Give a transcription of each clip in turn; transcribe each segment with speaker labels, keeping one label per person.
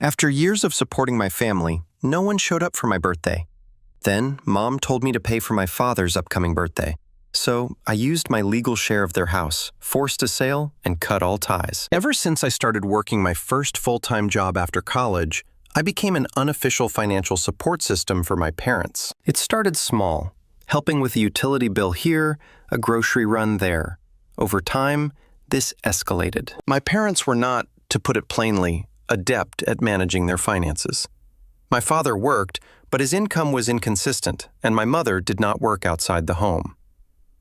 Speaker 1: After years of supporting my family, no one showed up for my birthday. Then, Mom told me to pay for my father's upcoming birthday. So, I used my legal share of their house, forced a sale, and cut all ties. Ever since I started working my first full-time job after college, I became an unofficial financial support system for my parents. It started small, helping with a utility bill here, a grocery run there. Over time, this escalated. My parents were not, to put it plainly, adept at managing their finances. My father worked, but his income was inconsistent, and my mother did not work outside the home.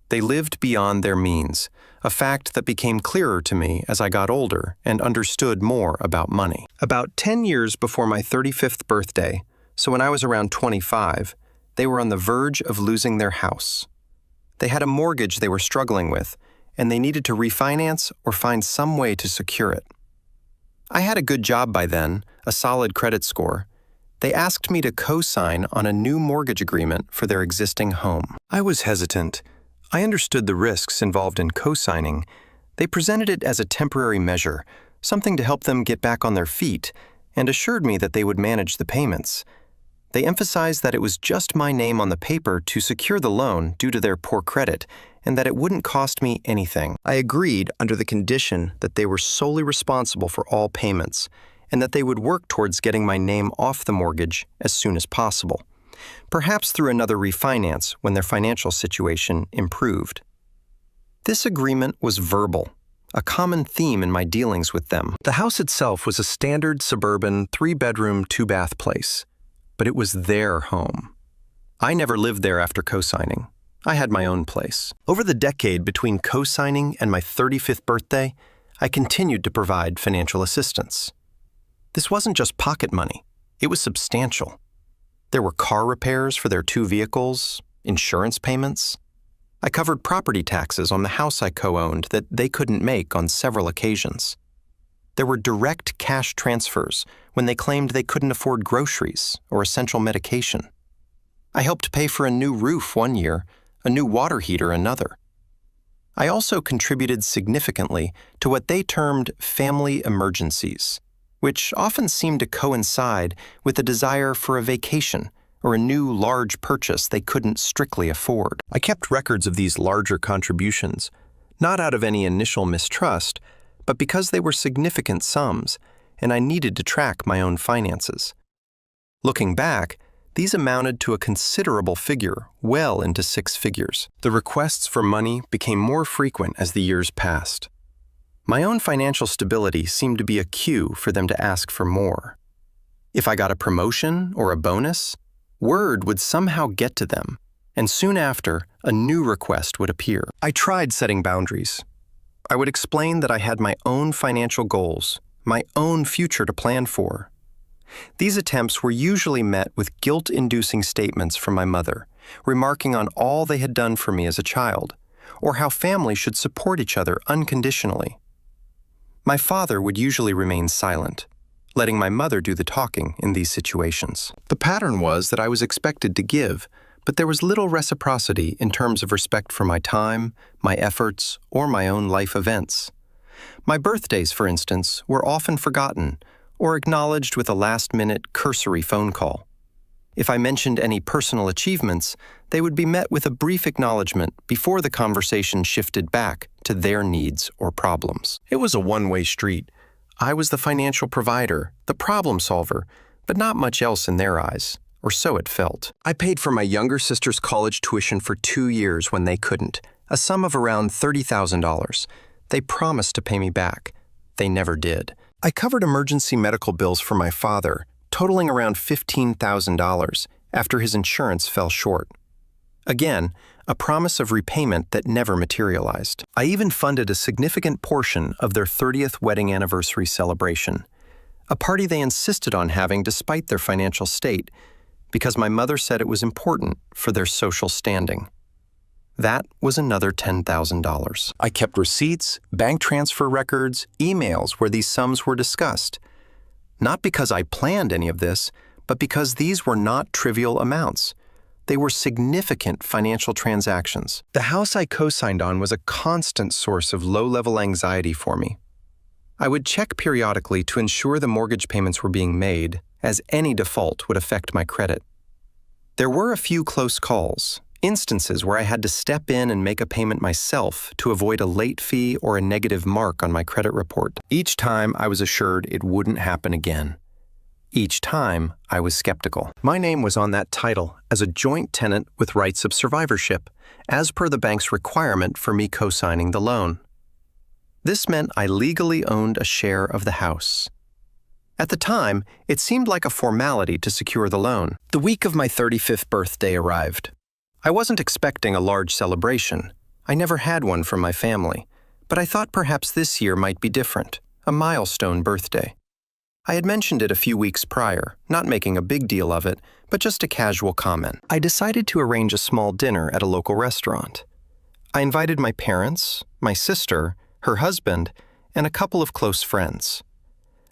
Speaker 1: They lived beyond their means, a fact that became clearer to me as I got older and understood more about money. About 10 years before my 35th birthday, so when I was around 25, they were on the verge of losing their house. They had a mortgage they were struggling with, and they needed to refinance or find some way to secure it. I had a good job by then, a solid credit score. They asked me to co-sign on a new mortgage agreement for their existing home. I was hesitant. I understood the risks involved in co-signing. They presented it as a temporary measure, something to help them get back on their feet, and assured me that they would manage the payments. They emphasized that it was just my name on the paper to secure the loan due to their poor credit, and that it wouldn't cost me anything. I agreed under the condition that they were solely responsible for all payments, and that they would work towards getting my name off the mortgage as soon as possible, perhaps through another refinance when their financial situation improved. This agreement was verbal, a common theme in my dealings with them. The house itself was a standard suburban 3-bedroom, 2-bath place, but it was their home. I never lived there after co-signing. I had my own place. Over the decade between co-signing and my 35th birthday, I continued to provide financial assistance. This wasn't just pocket money. It was substantial. There were car repairs for their 2 vehicles, insurance payments. I covered property taxes on the house I co-owned that they couldn't make on several occasions. There were direct cash transfers when they claimed they couldn't afford groceries or essential medication. I helped pay for a new roof one year, a new water heater another. I also contributed significantly to what they termed family emergencies, which often seemed to coincide with a desire for a vacation or a new large purchase they couldn't strictly afford. I kept records of these larger contributions, not out of any initial mistrust, but because they were significant sums, and I needed to track my own finances. Looking back, these amounted to a considerable figure, well into 6 figures. The requests for money became more frequent as the years passed. My own financial stability seemed to be a cue for them to ask for more. If I got a promotion or a bonus, word would somehow get to them, and soon after, a new request would appear. I tried setting boundaries. I would explain that I had my own financial goals, my own future to plan for. These attempts were usually met with guilt-inducing statements from my mother, remarking on all they had done for me as a child, or how families should support each other unconditionally. My father would usually remain silent, letting my mother do the talking in these situations. The pattern was that I was expected to give, but there was little reciprocity in terms of respect for my time, my efforts, or my own life events. My birthdays, for instance, were often forgotten or acknowledged with a last-minute cursory phone call. If I mentioned any personal achievements, they would be met with a brief acknowledgement before the conversation shifted back to their needs or problems. It was a one-way street. I was the financial provider, the problem solver, but not much else in their eyes, or so it felt. I paid for my younger sister's college tuition for 2 years when they couldn't, a sum of around $30,000. They promised to pay me back. They never did. I covered emergency medical bills for my father, totaling around $15,000 after his insurance fell short. Again, a promise of repayment that never materialized. I even funded a significant portion of their 30th wedding anniversary celebration, a party they insisted on having despite their financial state, because my mother said it was important for their social standing. That was another $10,000. I kept receipts, bank transfer records, emails where these sums were discussed. Not because I planned any of this, but because these were not trivial amounts. They were significant financial transactions. The house I co-signed on was a constant source of low-level anxiety for me. I would check periodically to ensure the mortgage payments were being made, as any default would affect my credit. There were a few close calls, instances where I had to step in and make a payment myself to avoid a late fee or a negative mark on my credit report. Each time I was assured it wouldn't happen again. Each time I was skeptical. My name was on that title as a joint tenant with rights of survivorship, as per the bank's requirement for me co-signing the loan. This meant I legally owned a share of the house. At the time, it seemed like a formality to secure the loan. The week of my 35th birthday arrived. I wasn't expecting a large celebration. I never had one from my family, but I thought perhaps this year might be different, a milestone birthday. I had mentioned it a few weeks prior, not making a big deal of it, but just a casual comment. I decided to arrange a small dinner at a local restaurant. I invited my parents, my sister, her husband, and a couple of close friends.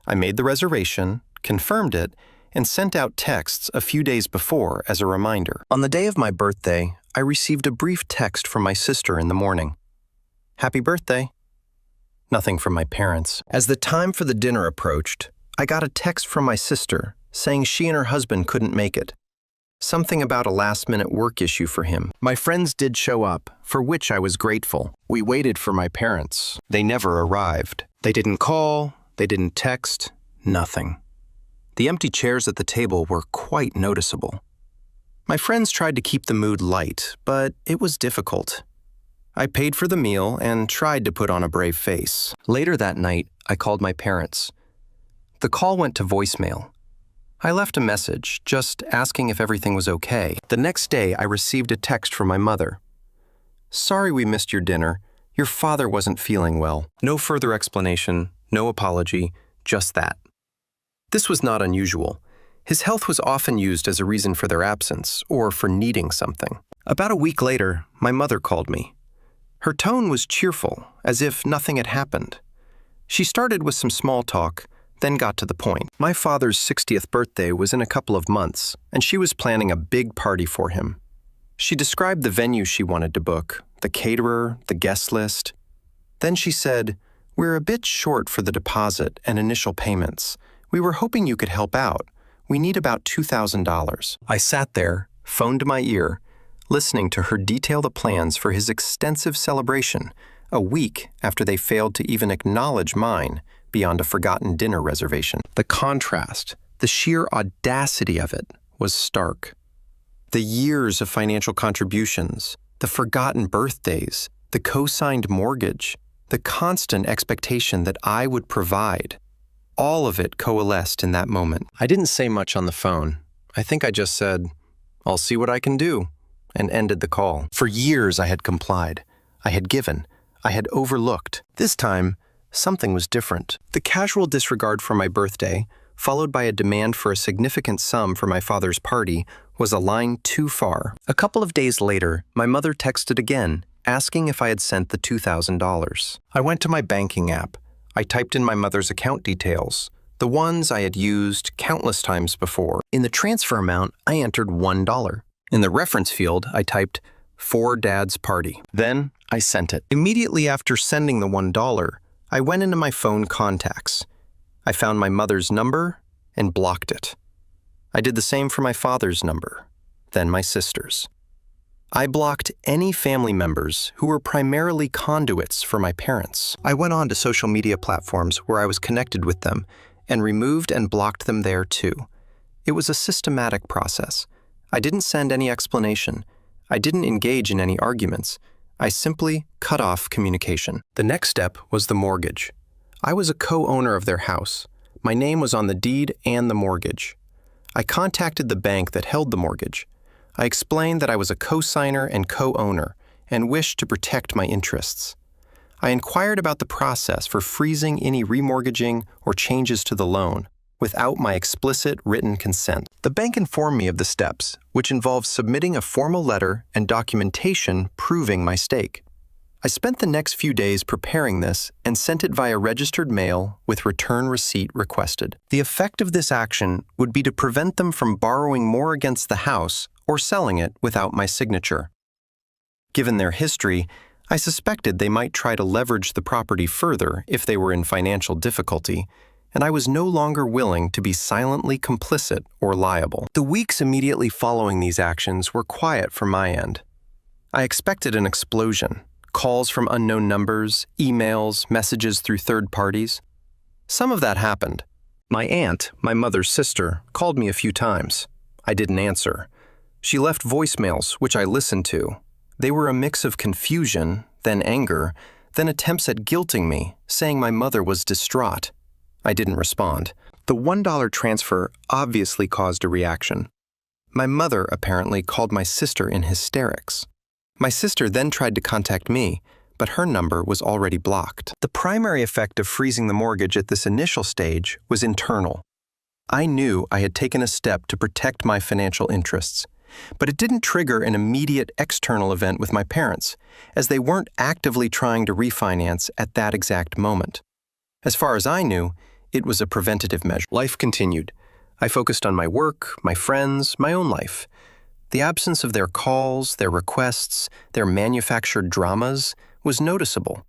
Speaker 1: I made the reservation, confirmed it, and sent out texts a few days before as a reminder. On the day of my birthday, I received a brief text from my sister in the morning. "Happy birthday." Nothing from my parents. As the time for the dinner approached, I got a text from my sister saying she and her husband couldn't make it. Something about a last-minute work issue for him. My friends did show up, for which I was grateful. We waited for my parents. They never arrived. They didn't call, they didn't text, nothing. The empty chairs at the table were quite noticeable. My friends tried to keep the mood light, but it was difficult. I paid for the meal and tried to put on a brave face. Later that night, I called my parents. The call went to voicemail. I left a message, just asking if everything was okay. The next day, I received a text from my mother. "Sorry we missed your dinner. Your father wasn't feeling well." No further explanation, no apology, just that. This was not unusual. His health was often used as a reason for their absence, or for needing something. About a week later, my mother called me. Her tone was cheerful, as if nothing had happened. She started with some small talk, then got to the point. My father's 60th birthday was in a couple of months, and she was planning a big party for him. She described the venue she wanted to book, the caterer, the guest list. Then she said, "We're a bit short for the deposit and initial payments. We were hoping you could help out. We need about $2,000. I sat there, phone to my ear, listening to her detail the plans for his extensive celebration, a week after they failed to even acknowledge mine, beyond a forgotten dinner reservation. The contrast, the sheer audacity of it, was stark. The years of financial contributions, the forgotten birthdays, the co-signed mortgage, the constant expectation that I would provide, all of it coalesced in that moment. I didn't say much on the phone. I think I just said, "I'll see what I can do," and ended the call. For years I had complied. I had given. I had overlooked. This time, something was different. The casual disregard for my birthday, followed by a demand for a significant sum for my father's party, was a line too far. A couple of days later, my mother texted again, asking if I had sent the $2,000. I went to my banking app. I typed in my mother's account details, the ones I had used countless times before. In the transfer amount, I entered $1. In the reference field, I typed, "For Dad's party." Then, I sent it. Immediately after sending the $1, I went into my phone contacts. I found my mother's number and blocked it. I did the same for my father's number, then my sister's. I blocked any family members who were primarily conduits for my parents. I went on to social media platforms where I was connected with them and removed and blocked them there too. It was a systematic process. I didn't send any explanation. I didn't engage in any arguments. I simply cut off communication. The next step was the mortgage. I was a co-owner of their house. My name was on the deed and the mortgage. I contacted the bank that held the mortgage. I explained that I was a co-signer and co-owner and wished to protect my interests. I inquired about the process for freezing any remortgaging or changes to the loan without my explicit written consent. The bank informed me of the steps, which involved submitting a formal letter and documentation proving my stake. I spent the next few days preparing this and sent it via registered mail with return receipt requested. The effect of this action would be to prevent them from borrowing more against the house or selling it without my signature. Given their history, I suspected they might try to leverage the property further if they were in financial difficulty, and I was no longer willing to be silently complicit or liable. The weeks immediately following these actions were quiet from my end. I expected an explosion, calls from unknown numbers, emails, messages through third parties. Some of that happened. My aunt, my mother's sister, called me a few times. I didn't answer. She left voicemails, which I listened to. They were a mix of confusion, then anger, then attempts at guilting me, saying my mother was distraught. I didn't respond. The $1 transfer obviously caused a reaction. My mother apparently called my sister in hysterics. My sister then tried to contact me, but her number was already blocked. The primary effect of freezing the mortgage at this initial stage was internal. I knew I had taken a step to protect my financial interests, but it didn't trigger an immediate external event with my parents, as they weren't actively trying to refinance at that exact moment. As far as I knew, it was a preventative measure. Life continued. I focused on my work, my friends, my own life. The absence of their calls, their requests, their manufactured dramas was noticeable.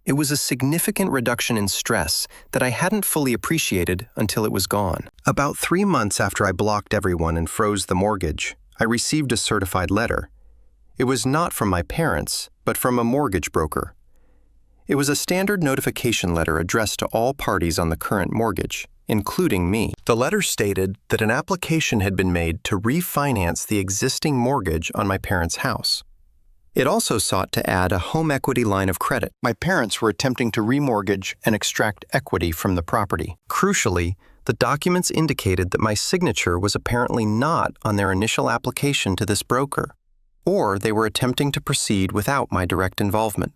Speaker 1: It was a significant reduction in stress that I hadn't fully appreciated until it was gone. About 3 months after I blocked everyone and froze the mortgage, I received a certified letter. It was not from my parents, but from a mortgage broker. It was a standard notification letter addressed to all parties on the current mortgage, including me. The letter stated that an application had been made to refinance the existing mortgage on my parents' house. It also sought to add a home equity line of credit. My parents were attempting to remortgage and extract equity from the property. Crucially, the documents indicated that my signature was apparently not on their initial application to this broker, or they were attempting to proceed without my direct involvement,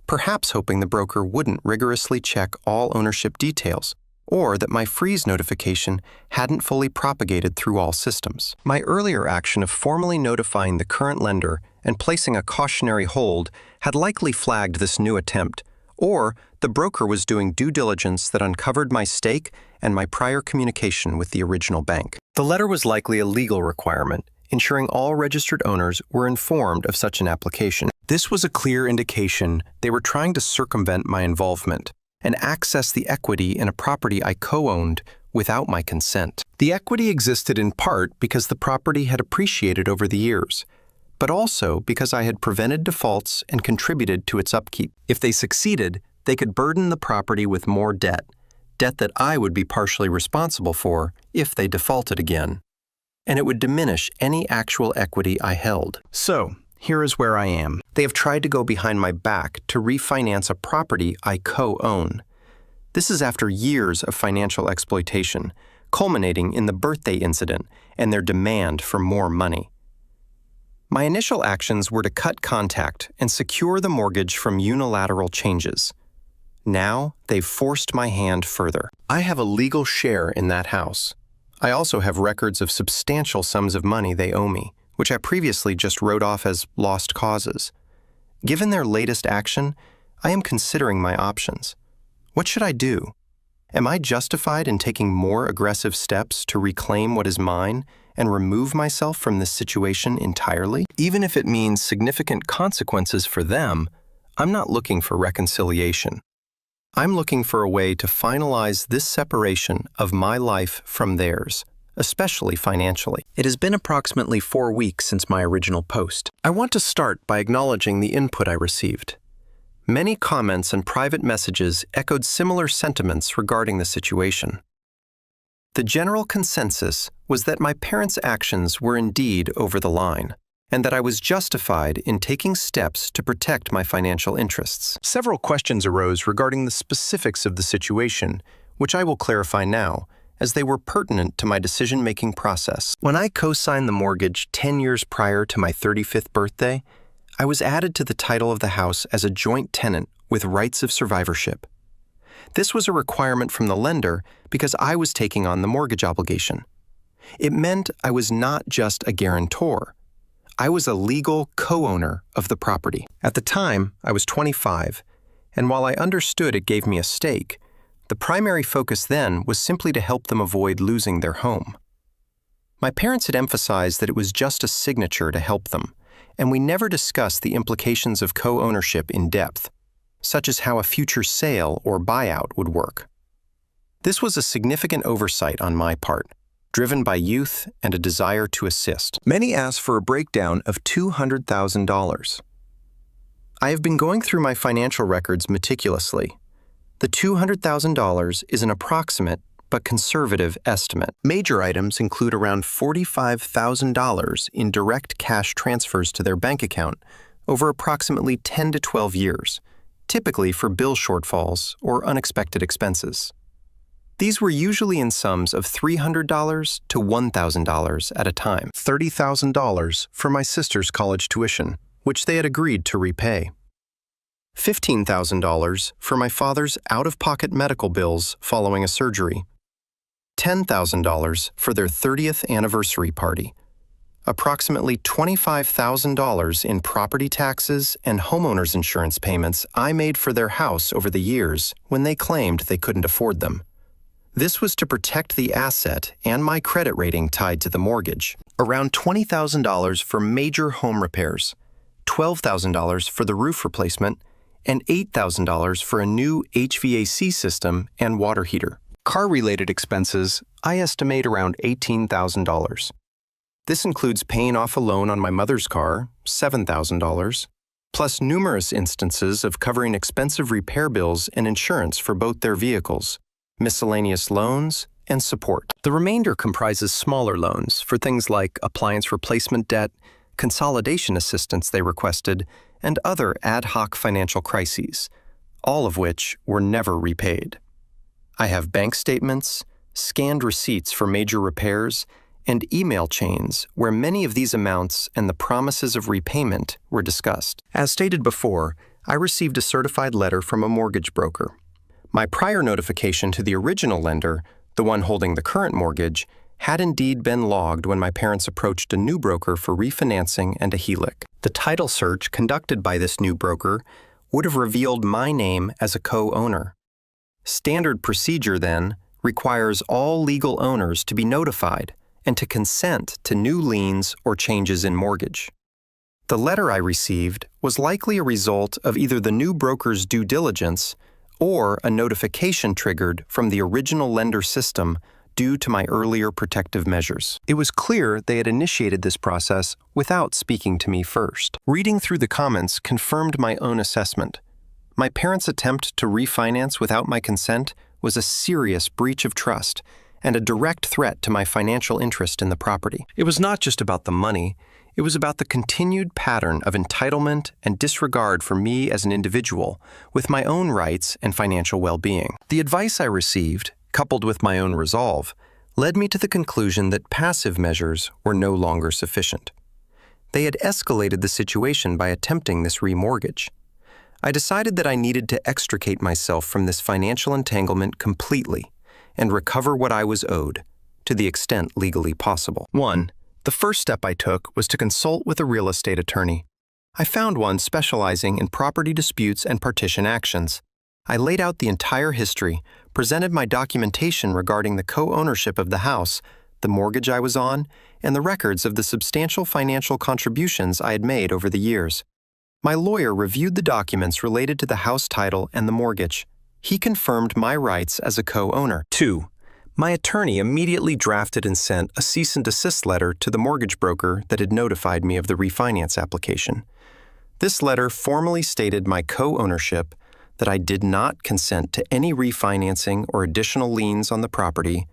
Speaker 1: perhaps hoping the broker wouldn't rigorously check all ownership details, or that my freeze notification hadn't fully propagated through all systems. My earlier action of formally notifying the current lender and placing a cautionary hold had likely flagged this new attempt, or the broker was doing due diligence that uncovered my stake and my prior communication with the original bank. The letter was likely a legal requirement, ensuring all registered owners were informed of such an application. This was a clear indication they were trying to circumvent my involvement and access the equity in a property I co-owned without my consent. The equity existed in part because the property had appreciated over the years, but also because I had prevented defaults and contributed to its upkeep. If they succeeded, they could burden the property with more debt that I would be partially responsible for if they defaulted again, and it would diminish any actual equity I held. So, here is where I am. They have tried to go behind my back to refinance a property I co-own. This is after years of financial exploitation, culminating in the birthday incident and their demand for more money. My initial actions were to cut contact and secure the mortgage from unilateral changes. Now, they've forced my hand further. I have a legal share in that house. I also have records of substantial sums of money they owe me, which I previously just wrote off as lost causes. Given their latest action, I am considering my options. What should I do? Am I justified in taking more aggressive steps to reclaim what is mine and remove myself from this situation entirely? Even if it means significant consequences for them, I'm not looking for reconciliation. I'm looking for a way to finalize this separation of my life from theirs, especially financially. It has been approximately 4 weeks since my original post. I want to start by acknowledging the input I received. Many comments and private messages echoed similar sentiments regarding the situation. The general consensus was that my parents' actions were indeed over the line, and that I was justified in taking steps to protect my financial interests. Several questions arose regarding the specifics of the situation, which I will clarify now, as they were pertinent to my decision-making process. When I co-signed the mortgage 10 years prior to my 35th birthday, I was added to the title of the house as a joint tenant with rights of survivorship. This was a requirement from the lender because I was taking on the mortgage obligation. It meant I was not just a guarantor. I was a legal co-owner of the property. At the time, I was 25, and while I understood it gave me a stake, the primary focus then was simply to help them avoid losing their home. My parents had emphasized that it was just a signature to help them, and we never discussed the implications of co-ownership in depth, such as how a future sale or buyout would work. This was a significant oversight on my part, driven by youth and a desire to assist. Many asked for a breakdown of $200,000. I have been going through my financial records meticulously. The $200,000 is an approximate but conservative estimate. Major items include around $45,000 in direct cash transfers to their bank account over approximately 10 to 12 years, typically for bill shortfalls or unexpected expenses. These were usually in sums of $300 to $1,000 at a time. $30,000 for my sister's college tuition, which they had agreed to repay. $15,000 for my father's out-of-pocket medical bills following a surgery. $10,000 for their 30th anniversary party. Approximately $25,000 in property taxes and homeowners insurance payments I made for their house over the years when they claimed they couldn't afford them. This was to protect the asset and my credit rating tied to the mortgage. Around $20,000 for major home repairs, $12,000 for the roof replacement, and $8,000 for a new HVAC system and water heater. Car-related expenses, I estimate around $18,000. This includes paying off a loan on my mother's car, $7,000, plus numerous instances of covering expensive repair bills and insurance for both their vehicles, miscellaneous loans, and support. The remainder comprises smaller loans for things like appliance replacement debt, consolidation assistance they requested, and other ad hoc financial crises, all of which were never repaid. I have bank statements, scanned receipts for major repairs, and email chains where many of these amounts and the promises of repayment were discussed. As stated before, I received a certified letter from a mortgage broker. My prior notification to the original lender, the one holding the current mortgage, had indeed been logged when my parents approached a new broker for refinancing and a HELOC. The title search conducted by this new broker would have revealed my name as a co-owner. Standard procedure, then, requires all legal owners to be notified and to consent to new liens or changes in mortgage. The letter I received was likely a result of either the new broker's due diligence or a notification triggered from the original lender system due to my earlier protective measures. It was clear they had initiated this process without speaking to me first. Reading through the comments confirmed my own assessment. My parents' attempt to refinance without my consent was a serious breach of trust and a direct threat to my financial interest in the property. It was not just about the money, it was about the continued pattern of entitlement and disregard for me as an individual with my own rights and financial well-being. The advice I received, coupled with my own resolve, led me to the conclusion that passive measures were no longer sufficient. They had escalated the situation by attempting this remortgage. I decided that I needed to extricate myself from this financial entanglement completely and recover what I was owed, to the extent legally possible. 1. The first step I took was to consult with a real estate attorney. I found one specializing in property disputes and partition actions. I laid out the entire history, presented my documentation regarding the co-ownership of the house, the mortgage I was on, and the records of the substantial financial contributions I had made over the years. My lawyer reviewed the documents related to the house title and the mortgage. He confirmed my rights as a co-owner. 2. My attorney immediately drafted and sent a cease and desist letter to the mortgage broker that had notified me of the refinance application. This letter formally stated my co-ownership, that I did not consent to any refinancing or additional liens on the property,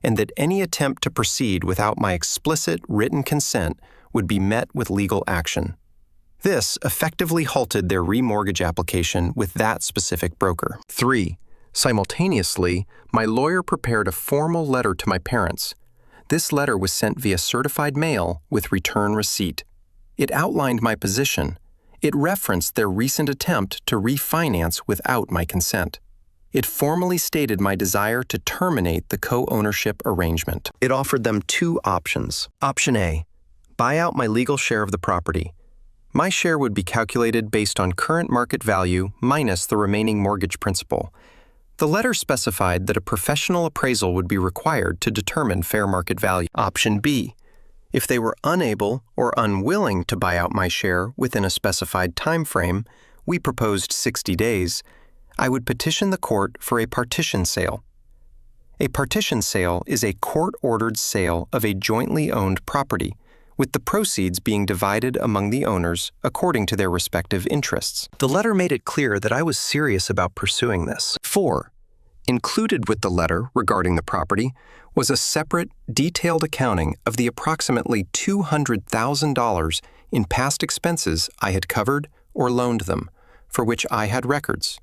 Speaker 1: and that any attempt to proceed without my explicit written consent would be met with legal action. This effectively halted their remortgage application with that specific broker. 3. Simultaneously, my lawyer prepared a formal letter to my parents. This letter was sent via certified mail with return receipt. It outlined my position. It referenced their recent attempt to refinance without my consent. It formally stated my desire to terminate the co-ownership arrangement. It offered them 2 options. Option A, buy out my legal share of the property. My share would be calculated based on current market value minus the remaining mortgage principal. The letter specified that a professional appraisal would be required to determine fair market value. Option B, If they were unable or unwilling to buy out my share within a specified time frame, we proposed 60 days, I would petition the court for a partition sale. A partition sale is a court-ordered sale of a jointly owned property, with the proceeds being divided among the owners according to their respective interests. The letter made it clear that I was serious about pursuing this. 4. Included with the letter regarding the property was a separate, detailed accounting of the approximately $200,000 in past expenses I had covered or loaned them, for which I had records.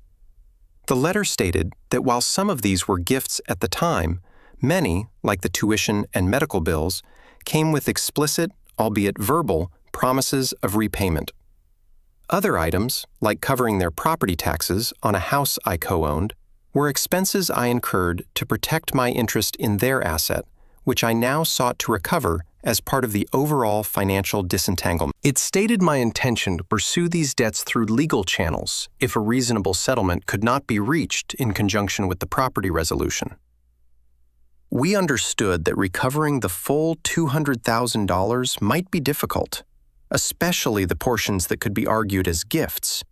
Speaker 1: The letter stated that while some of these were gifts at the time, many, like the tuition and medical bills, came with explicit, albeit verbal, promises of repayment. Other items, like covering their property taxes on a house I co-owned, were expenses I incurred to protect my interest in their asset, which I now sought to recover as part of the overall financial disentanglement. It stated my intention to pursue these debts through legal channels if a reasonable settlement could not be reached in conjunction with the property resolution. We understood that recovering the full $200,000 might be difficult, especially the portions that could be argued as gifts,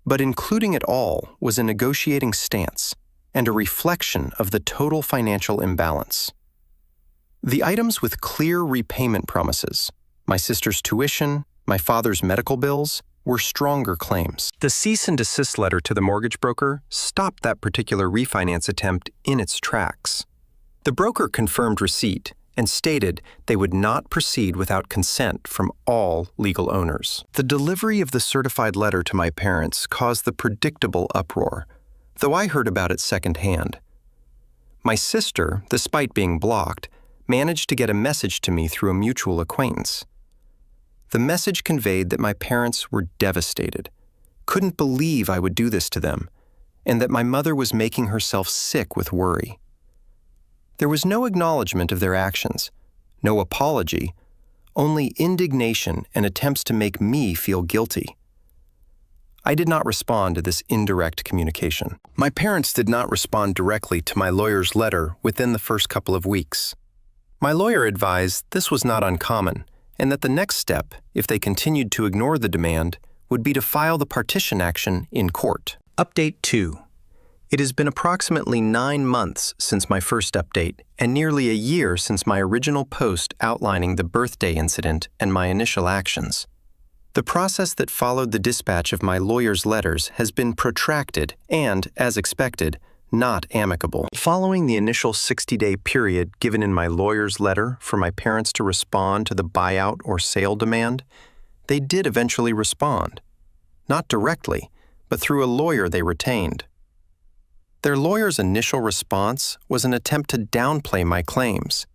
Speaker 1: but including it all was a negotiating stance and a reflection of the total financial imbalance. The items with clear repayment promises, my sister's tuition, my father's medical bills, were stronger claims. The cease and desist letter to the mortgage broker stopped that particular refinance attempt in its tracks. The broker confirmed receipt and stated they would not proceed without consent from all legal owners. The delivery of the certified letter to my parents caused the predictable uproar, though I heard about it secondhand. My sister, despite being blocked, managed to get a message to me through a mutual acquaintance. The message conveyed that my parents were devastated, couldn't believe I would do this to them, and that my mother was making herself sick with worry. There was no acknowledgement of their actions, no apology, only indignation and attempts to make me feel guilty. I did not respond to this indirect communication. My parents did not respond directly to my lawyer's letter within the first couple of weeks. My lawyer advised this was not uncommon, and that the next step, if they continued to ignore the demand, would be to file the partition action in court. Update 2. It has been approximately 9 months since my first update and nearly a year since my original post outlining the birthday incident and my initial actions. The process that followed the dispatch of my lawyer's letters has been protracted and, as expected, not amicable. Following the initial 60-day period given in my lawyer's letter for my parents to respond to the buyout or sale demand, they did eventually respond. Not directly, but through a lawyer they retained. Their lawyer's initial response was an attempt to downplay my claims.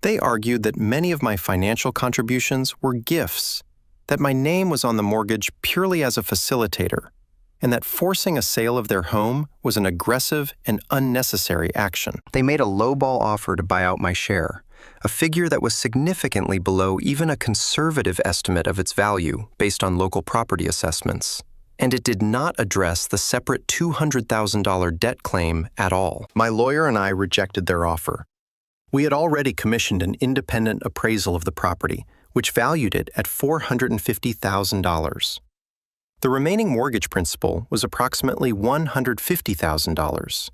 Speaker 1: They argued that many of my financial contributions were gifts, that my name was on the mortgage purely as a facilitator, and that forcing a sale of their home was an aggressive and unnecessary action. They made a lowball offer to buy out my share, a figure that was significantly below even a conservative estimate of its value based on local property assessments. And it did not address the separate $200,000 debt claim at all. My lawyer and I rejected their offer. We had already commissioned an independent appraisal of the property, which valued it at $450,000. The remaining mortgage principal was approximately $150,000.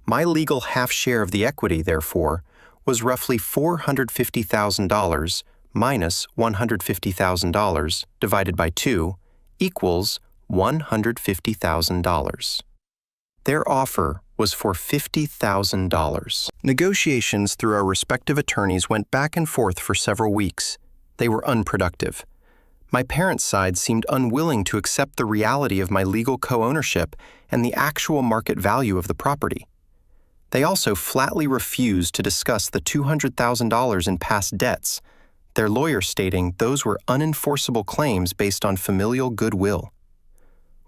Speaker 1: My legal half share of the equity, therefore, was roughly $450,000 minus $150,000 divided by 2 equals $150,000. Their offer was for $50,000. Negotiations through our respective attorneys went back and forth for several weeks. They were unproductive. My parents' side seemed unwilling to accept the reality of my legal co-ownership and the actual market value of the property. They also flatly refused to discuss the $200,000 in past debts, their lawyer stating those were unenforceable claims based on familial goodwill.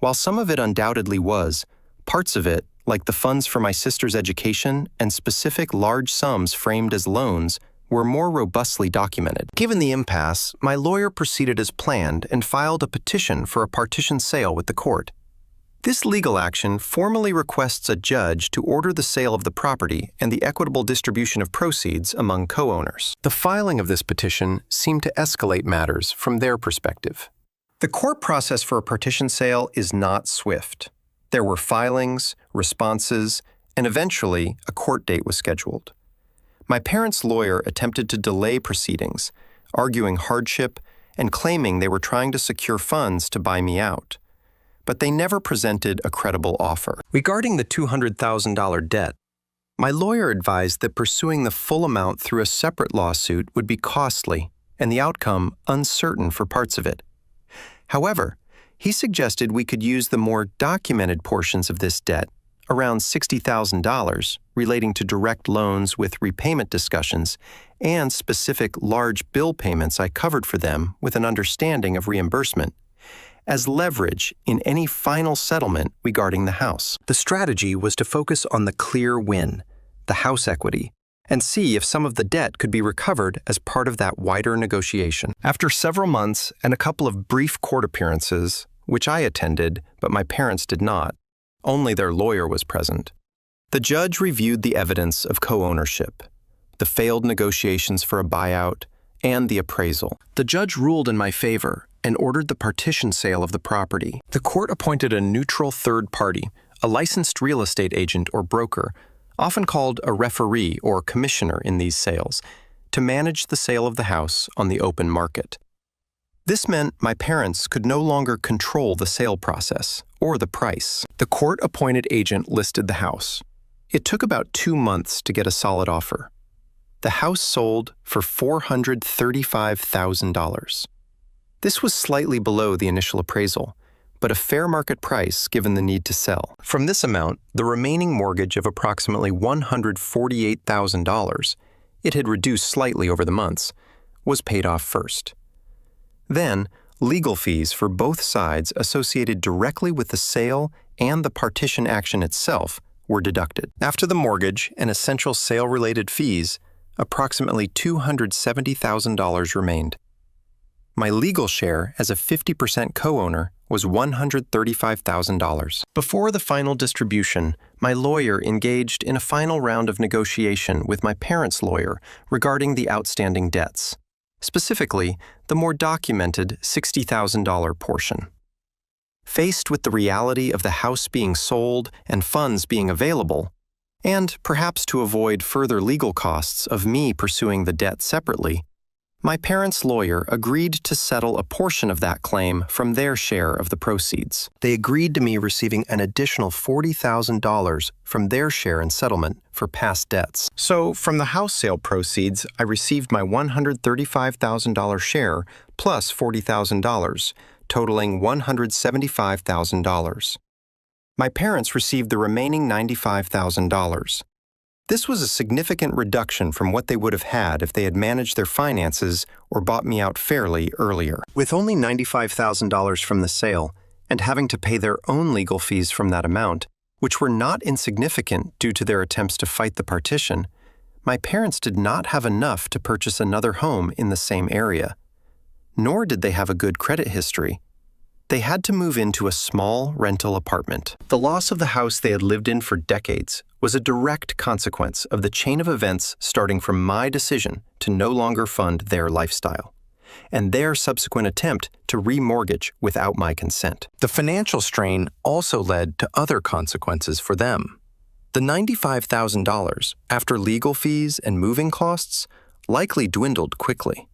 Speaker 1: While some of it undoubtedly was, parts of it, like the funds for my sister's education and specific large sums framed as loans, were more robustly documented. Given the impasse, my lawyer proceeded as planned and filed a petition for a partition sale with the court. This legal action formally requests a judge to order the sale of the property and the equitable distribution of proceeds among co-owners. The filing of this petition seemed to escalate matters from their perspective. The court process for a partition sale is not swift. There were filings, responses, and eventually a court date was scheduled. My parents' lawyer attempted to delay proceedings, arguing hardship and claiming they were trying to secure funds to buy me out. But they never presented a credible offer. Regarding the $200,000 debt, my lawyer advised that pursuing the full amount through a separate lawsuit would be costly and the outcome uncertain for parts of it. However, he suggested we could use the more documented portions of this debt, around $60,000, relating to direct loans with repayment discussions and specific large bill payments I covered for them with an understanding of reimbursement, as leverage in any final settlement regarding the house. The strategy was to focus on the clear win, the house equity, and see if some of the debt could be recovered as part of that wider negotiation. After several months and a couple of brief court appearances, which I attended but my parents did not, only their lawyer was present, the judge reviewed the evidence of co-ownership, the failed negotiations for a buyout, and the appraisal. The judge ruled in my favor and ordered the partition sale of the property. The court appointed a neutral third party, a licensed real estate agent or broker, often called a referee or commissioner in these sales, to manage the sale of the house on the open market. This meant my parents could no longer control the sale process or the price. The court-appointed agent listed the house. It took about 2 months to get a solid offer. The house sold for $435,000. This was slightly below the initial appraisal, but a fair market price given the need to sell. From this amount, the remaining mortgage of approximately $148,000, it had reduced slightly over the months, was paid off first. Then, legal fees for both sides associated directly with the sale and the partition action itself were deducted. After the mortgage and essential sale-related fees, approximately $270,000 remained. My legal share as a 50% co-owner was $135,000. Before the final distribution, my lawyer engaged in a final round of negotiation with my parents' lawyer regarding the outstanding debts, specifically the more documented $60,000 portion. Faced with the reality of the house being sold and funds being available, and perhaps to avoid further legal costs of me pursuing the debt separately, my parents' lawyer agreed to settle a portion of that claim from their share of the proceeds. They agreed to me receiving an additional $40,000 from their share in settlement for past debts. So, from the house sale proceeds, I received my $135,000 share plus $40,000, totaling $175,000. My parents received the remaining $95,000. This was a significant reduction from what they would have had if they had managed their finances or bought me out fairly earlier. With only $95,000 from the sale and having to pay their own legal fees from that amount, which were not insignificant due to their attempts to fight the partition, my parents did not have enough to purchase another home in the same area. Nor did they have a good credit history. They had to move into a small rental apartment. The loss of the house they had lived in for decades was a direct consequence of the chain of events starting from my decision to no longer fund their lifestyle, and their subsequent attempt to remortgage without my consent. The financial strain also led to other consequences for them. The $95,000, after legal fees and moving costs, likely dwindled quickly.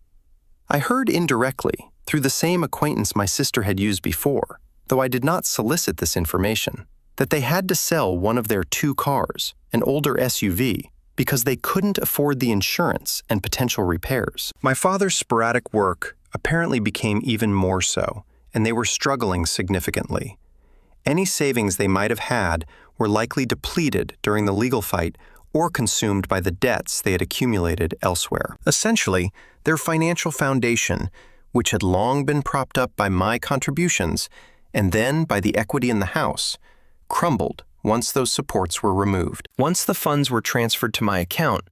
Speaker 1: I heard indirectly, through the same acquaintance my sister had used before, though I did not solicit this information, that they had to sell one of their 2 cars, an older SUV, because they couldn't afford the insurance and potential repairs. My father's sporadic work apparently became even more so, and they were struggling significantly. Any savings they might have had were likely depleted during the legal fight or consumed by the debts they had accumulated elsewhere. Essentially, their financial foundation, which had long been propped up by my contributions and then by the equity in the house, crumbled once those supports were removed. Once the funds were transferred to my account,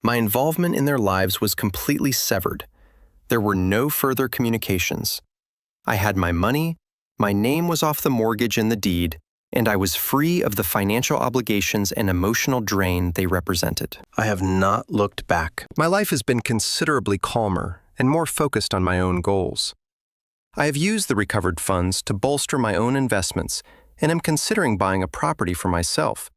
Speaker 1: my involvement in their lives was completely severed. There were no further communications. I had my money, my name was off the mortgage and the deed, and I was free of the financial obligations and emotional drain they represented. I have not looked back. My life has been considerably calmer and more focused on my own goals. I have used the recovered funds to bolster my own investments and am considering buying a property for myself,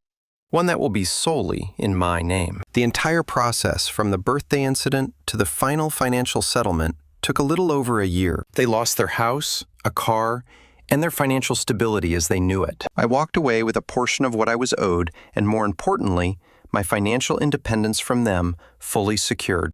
Speaker 1: one that will be solely in my name. The entire process, from the birthday incident to the final financial settlement, took a little over a year. They lost their house, a car, and their financial stability as they knew it. I walked away with a portion of what I was owed, and more importantly, my financial independence from them fully secured.